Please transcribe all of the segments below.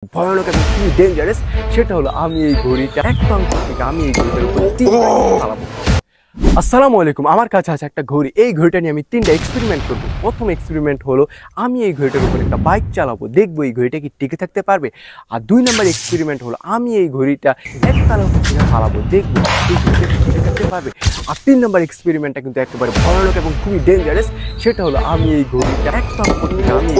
ভয়ানক এবং খুবই ডেঞ্জারাস, সেটা হলো আমি এই ঘড়িটা এক প্রান্ত থেকে আমি এই ঘড়িটার উপর 3টা চালাবো। আসসালামু আলাইকুম। আমার কাছে আছে একটা ঘড়ি। এই ঘড়িটা নিয়ে আমি 3টা এক্সপেরিমেন্ট করব। প্রথম এক্সপেরিমেন্ট হলো আমি এই ঘড়িটার উপর একটা বাইক চালাবো, দেখবো এই ঘড়িটা কি টিকে থাকতে পারবে। আর 2 নাম্বার এক্সপেরিমেন্ট হলো আমি এই ঘড়িটা একতলা থেকে চালাবো, দেখবো এই ঘড়িটা কি টিকে থাকতে পারবে। আর 3 নাম্বার এক্সপেরিমেন্টটা কিন্তু একেবারে ভয়ানক এবং খুবই ডেঞ্জারাস, সেটা হলো আমি এই ঘড়িটা একটা থেকে আমি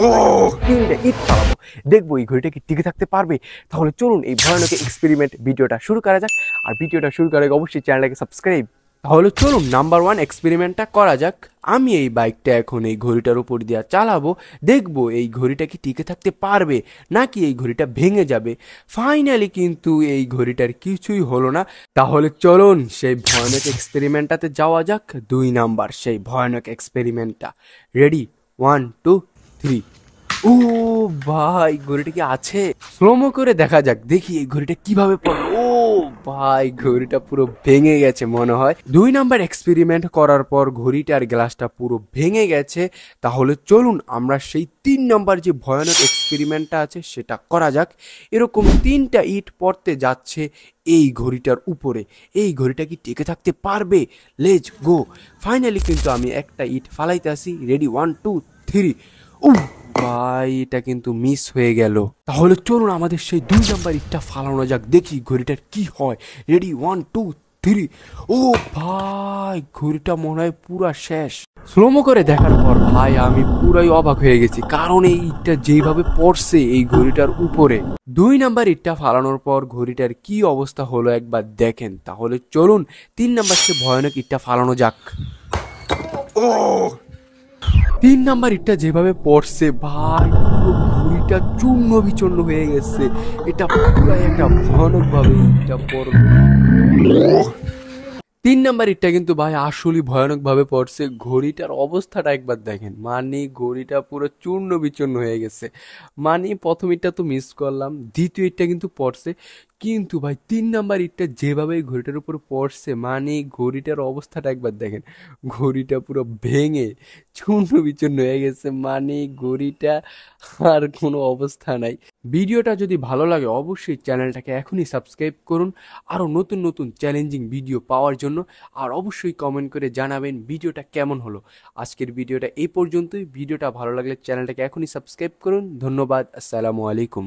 3টা ইট চালাবো, দেখবো এই ঘড়িটা কি টিকে থাকতে পারবে। তাহলে চলুন এই ভয়ানক এক্সপেরিমেন্ট ভিডিওটা শুরু করা যাক। আর ভিডিওটা শুরু করার আগে অবশ্যই চ্যানেলটাকে সাবস্ক্রাইব। তাহলে চলুন নাম্বার 1 এক্সপেরিমেন্টটা করা যাক। আমি এই বাইকটা এখন এই ঘড়িটার উপর দিয়ে চালাবো, দেখবো এই ঘড়িটা কি টিকে থাকতে পারবে নাকি এই ঘড়িটা ভেঙে যাবে। ফাইনালি কিন্তু এই ঘড়িটার কিছুই হলো না। তাহলে চলুন সেই ভয়ানক এক্সপেরিমেন্টটাতে যাওয়া যাক। 2 নাম্বার সেই ভয়ানক এক্সপেরিমেন্টটা। রেডি, 1 2 3। ও ভাই, ঘড়িটা কি আছে? স্লোমো করে দেখা যাক, দেখি এই ঘড়িটা কিভাবে পড়লো। ও ভাই, ঘড়িটা পুরো ভেঙে গেছে মনে হয়। 2 নাম্বার এক্সপেরিমেন্ট করার পর ঘড়িটার গ্লাসটা পুরো ভেঙে গেছে। তাহলে চলুন আমরা সেই 3 নাম্বার যে ভয়ানক এক্সপেরিমেন্টটা আছে সেটা করা যাক। এরকম 3টা ইট পড়তে যাচ্ছে এই ঘড়িটার উপরে। এই ঘড়িটা কি টিকে থাকতে পারবে? Let's go. ফাইনালি কিন্তু আমি একটা ইট ফালাইতে আসি। রেডি, 1 2 3। ও ভাই, এটা কিন্তু মিস হয়ে গেল। তাহলে চলুন আমাদের সেই 2 নাম্বার ইটটা ফালানো যাক, দেখি ঘড়িটার কি হয়। রেডি, 1 2 3। ও ভাই, ঘড়িটা মনে হয় পুরা শেষ। স্লোমো করে দেখার পর ভাই আমি পুরাই অবাক হয়ে গেছি, কারণ এই ইটটা যেভাবে পড়ছে এই ঘড়িটার উপরে। 2 নাম্বার ইটটা ফালানোর পর ঘড়িটার কি অবস্থা হলো একবার দেখেন। তাহলে চলুন 3 নাম্বার সে ভয়ানক ইটটা ফালানো যাক। 3 নাম্বার ইটটা যেভাবে পড়ছে ভাই, পুরো ঘড়িটা চূর্ণ বিচূর্ণ হয়ে গেছে। এটা পুরো একটা ভয়ানক ভাবে ইটটা পড়বে। 3 নাম্বার ইটটা কিন্তু ভাই আসলে ভয়ানক ভাবে পড়ছে। ঘড়িটার অবস্থাটা একবার দেখেন, মানে ঘড়িটা পুরো চূর্ণ বিচূর্ণ হয়ে গেছে। মানে প্রথম ইটটা তো মিস করলাম, দ্বিতীয় ইটটা কিন্তু পড়ছে, কিন্তু ভাই 3 নাম্বার ইটটা যেভাবে ঘড়িটার উপর পড়ছে, মানে ঘড়িটার অবস্থাটা একবার দেখেন। ঘড়িটা পুরো ভেঙে চূর্ণ বিচূর্ণ হয়ে গেছে, মানে ঘড়িটা আর কোনো অবস্থা নাই। ভিডিওটা যদি ভালো লাগে অবশ্যই চ্যানেলটাকে এখনই সাবস্ক্রাইব করুন আরও নতুন নতুন চ্যালেঞ্জিং ভিডিও পাওয়ার জন্য। আর অবশ্যই কমেন্ট করে জানাবেন ভিডিওটা কেমন হলো। আজকের ভিডিওটা এই পর্যন্তই। ভিডিওটা ভালো লাগলে চ্যানেলটাকে এখনই সাবস্ক্রাইব করুন। ধন্যবাদ। আসসালামু আলাইকুম।